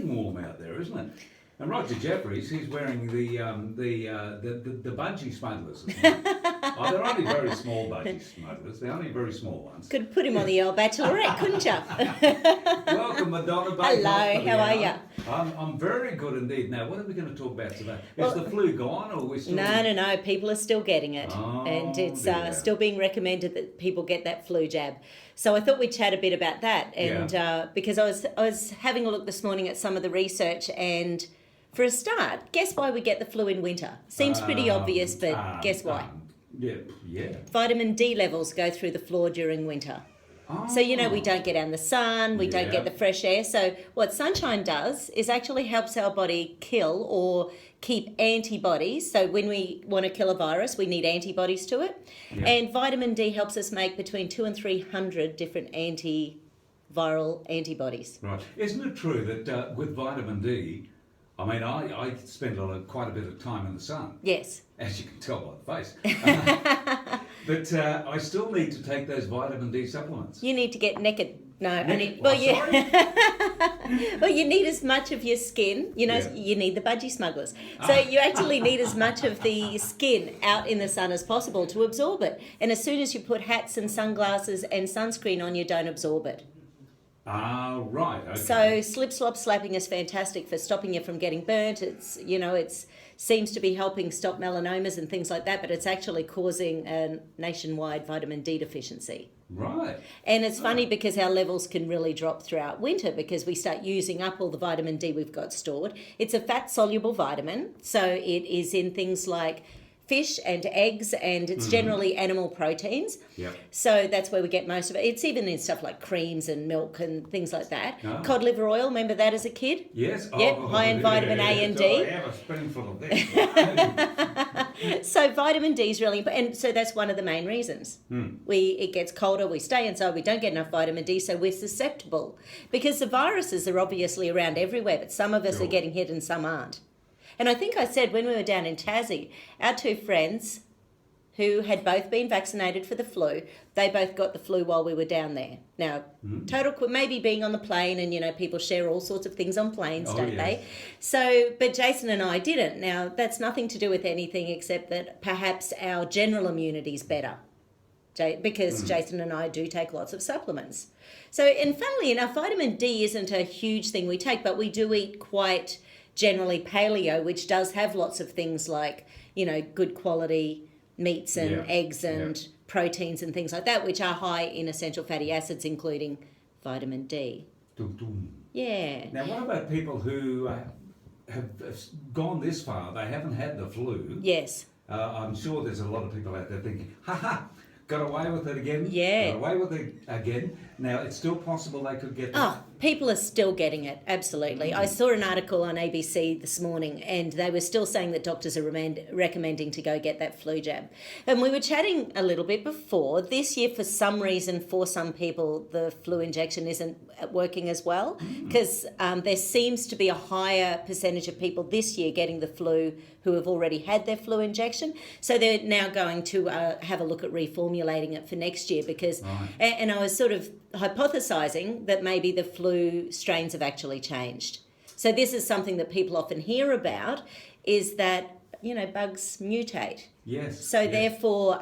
getting warm out there, isn't it? And Roger Jeffries, he's wearing the budgie smugglers. Oh, they're only very small budgie smugglers. They're only very small ones. Could put him on the old Bachelorette, couldn't you? Welcome, Madonna. Hello, how are you? I'm very good indeed. Now, what are we going to talk about today? Is the flu gone, or are we still... No. People are still getting it. Oh, and it's still being recommended that people get that flu jab. So I thought we'd chat a bit about that. And because I was having a look this morning at some of the research, and for a start, guess why we get the flu in winter? Seems pretty obvious, but guess why? Yeah. Vitamin D levels go through the floor during winter. Oh. So, we don't get out in the sun, we don't get the fresh air. So what sunshine does is actually helps our body kill or keep antibodies. So when we want to kill a virus, we need antibodies to it. Yeah. And vitamin D helps us make between 200 and 300 different antiviral antibodies. Right. Isn't it true that with vitamin D, I mean, I spend quite a bit of time in the sun. Yes. As you can tell by the face. But I still need to take those vitamin D supplements. You need to get naked. No, sorry? Well, you need as much of your skin. You need the budgie smugglers. So you actually need as much of the skin out in the sun as possible to absorb it. And as soon as you put hats and sunglasses and sunscreen on, you don't absorb it. Right. Okay. So slip, slop, slapping is fantastic for stopping you from getting burnt. It's seems to be helping stop melanomas and things like that, but it's actually causing a nationwide vitamin D deficiency. Right. And it's funny because our levels can really drop throughout winter because we start using up all the vitamin D we've got stored. It's a fat-soluble vitamin, so it is in things like fish and eggs, and it's generally animal proteins. Yep. So that's where we get most of it. It's even in stuff like creams and milk and things like that. Oh. Cod liver oil, remember that as a kid? Yes. Yep, high in vitamin A and D. I have a spoonful of this. So vitamin D is really important, and so that's one of the main reasons. It gets colder, we stay inside, we don't get enough vitamin D, so we're susceptible. Because the viruses are obviously around everywhere, but some of us are getting hit and some aren't. And I think I said when we were down in Tassie, our two friends who had both been vaccinated for the flu, they both got the flu while we were down there. Now, maybe being on the plane, and people share all sorts of things on planes, don't they? So, but Jason and I didn't. Now, that's nothing to do with anything except that perhaps our general immunity is better. Because Jason and I do take lots of supplements. So, and funnily enough, vitamin D isn't a huge thing we take, but we do eat quite generally paleo, which does have lots of things like, good quality meats and eggs and proteins and things like that, which are high in essential fatty acids, including vitamin D. Yeah. Now, what about people who have gone this far, they haven't had the flu? Yes. I'm sure there's a lot of people out there thinking, got away with it again. Yeah. Got away with it again. Now, it's still possible they could get... People are still getting it, absolutely. I saw an article on ABC this morning, and they were still saying that doctors are recommending to go get that flu jab. And we were chatting a little bit before. This year, for some reason, for some people, the flu injection isn't working as well, because there seems to be a higher percentage of people this year getting the flu who have already had their flu injection. So they're now going to have a look at reformulating it for next year because, and I was sort of hypothesizing that maybe the flu strains have actually changed. So this is something that people often hear about, is that, bugs mutate. Yes. So therefore,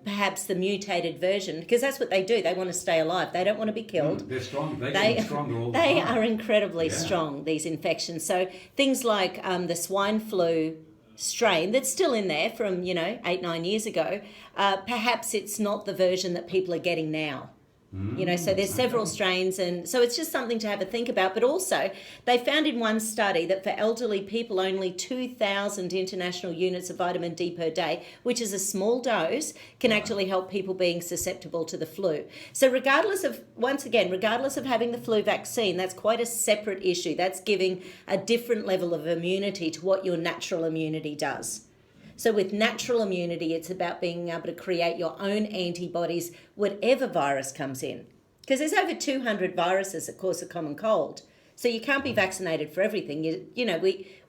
perhaps the mutated version, because that's what they do. They want to stay alive. They don't want to be killed. They're strong. They get stronger all the time. They are incredibly strong, these infections. So things like the swine flu strain that's still in there from, 8-9 years ago, perhaps it's not the version that people are getting now. So there's several strains, and so it's just something to have a think about. But also, they found in one study that for elderly people, only 2,000 international units of vitamin D per day, which is a small dose, can actually help people being susceptible to the flu. So regardless of having the flu vaccine, that's quite a separate issue. That's giving a different level of immunity to what your natural immunity does. So with natural immunity, it's about being able to create your own antibodies, whatever virus comes in. Because there's over 200 viruses that cause a common cold. So you can't be vaccinated for everything.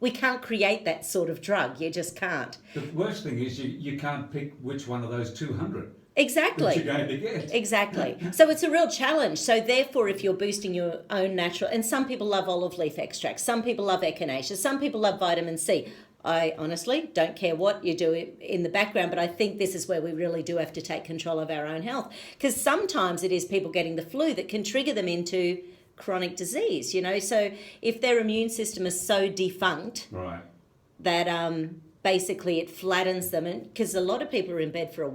We can't create that sort of drug. You just can't. The worst thing is you can't pick which one of those 200 Exactly. that you're going to get. Exactly. So it's a real challenge. So therefore, if you're boosting your own natural, and some people love olive leaf extracts, some people love echinacea, some people love vitamin C. I honestly don't care what you do in the background, but I think this is where we really do have to take control of our own health, because sometimes it is people getting the flu that can trigger them into chronic disease, So if their immune system is so defunct Right. that basically it flattens them, and because a lot of people are in bed for a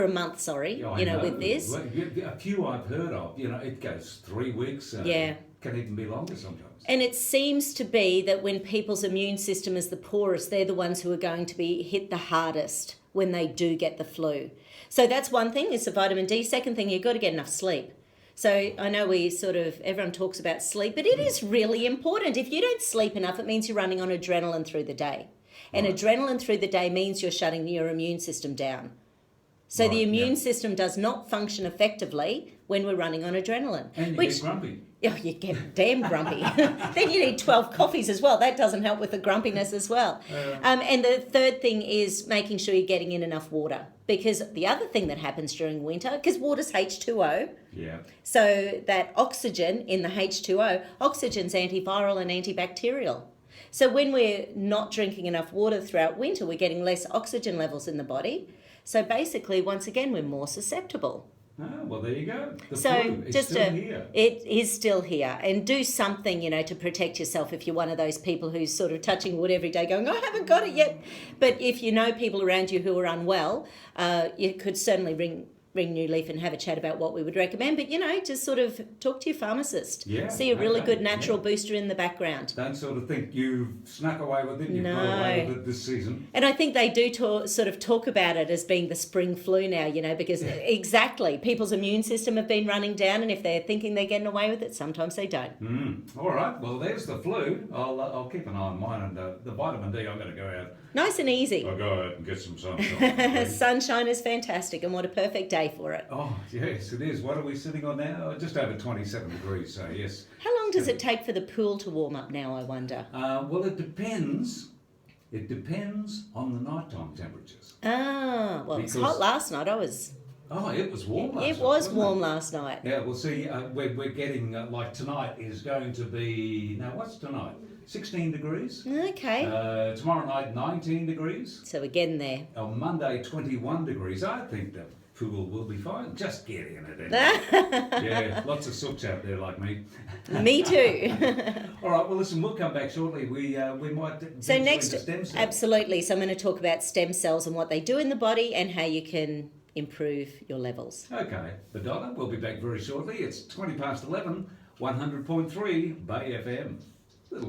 month, Yeah, I know. with this. Well, a few I've heard of, it goes 3 weeks. Yeah. Can even be longer sometimes. And it seems to be that when people's immune system is the poorest, they're the ones who are going to be hit the hardest when they do get the flu. So that's one thing, is the vitamin D. Second thing, you've got to get enough sleep. So I know everyone talks about sleep, but it is really important. If you don't sleep enough, it means you're running on adrenaline through the day. And adrenaline through the day means you're shutting your immune system down. So the immune system does not function effectively when we're running on adrenaline. And you get grumpy. Oh, you get damn grumpy. Then you need 12 coffees as well. That doesn't help with the grumpiness as well. And the third thing is making sure you're getting in enough water. Because the other thing that happens during winter, because water's H2O, so that oxygen in the H2O, oxygen's antiviral and antibacterial. So when we're not drinking enough water throughout winter, we're getting less oxygen levels in the body. So basically, once again, we're more susceptible. Oh, well, there you go. The So flu is just still here. it is still here, and do something, to protect yourself if you're one of those people who's sort of touching wood every day going, I haven't got it yet. But if you know people around you who are unwell, you could certainly ring New Leaf and have a chat about what we would recommend. But, just sort of talk to your pharmacist. Yeah, See a really okay, good natural booster in the background. Don't sort of think you've snuck away with it, you've got away with it this season. And I think they do talk about it as being the spring flu now, because exactly, people's immune system have been running down, and if they're thinking they're getting away with it, sometimes they don't. All right, well, there's the flu. I'll keep an eye on mine, and the vitamin D, I'm going to go out. Nice and easy. I'll go out and get some sunshine. Sunshine is fantastic, and what a perfect day for it. Oh, yes, it is. What are we sitting on now? Just over 27 degrees, so yes. How long does it take for the pool to warm up now, I wonder? Well, it depends. It depends on the nighttime temperatures. Ah, well, it was hot last night. Oh, it was warm last night. It was warm last night. Yeah, well, see, we're getting, like tonight is going to be, now what's tonight? 16 degrees. Okay. Tomorrow night, 19 degrees. So we're getting there. On Monday, 21 degrees. I think the pool will be fine. Just get in it anyway. Yeah, lots of sooks out there like me. Me too. All right, well, listen, we'll come back shortly. We might So next, stem cells. absolutely. So I'm going to talk about stem cells and what they do in the body and how you can improve your levels. Okay, Madonna, we'll be back very shortly. It's 11:20, 100.3 Bay FM.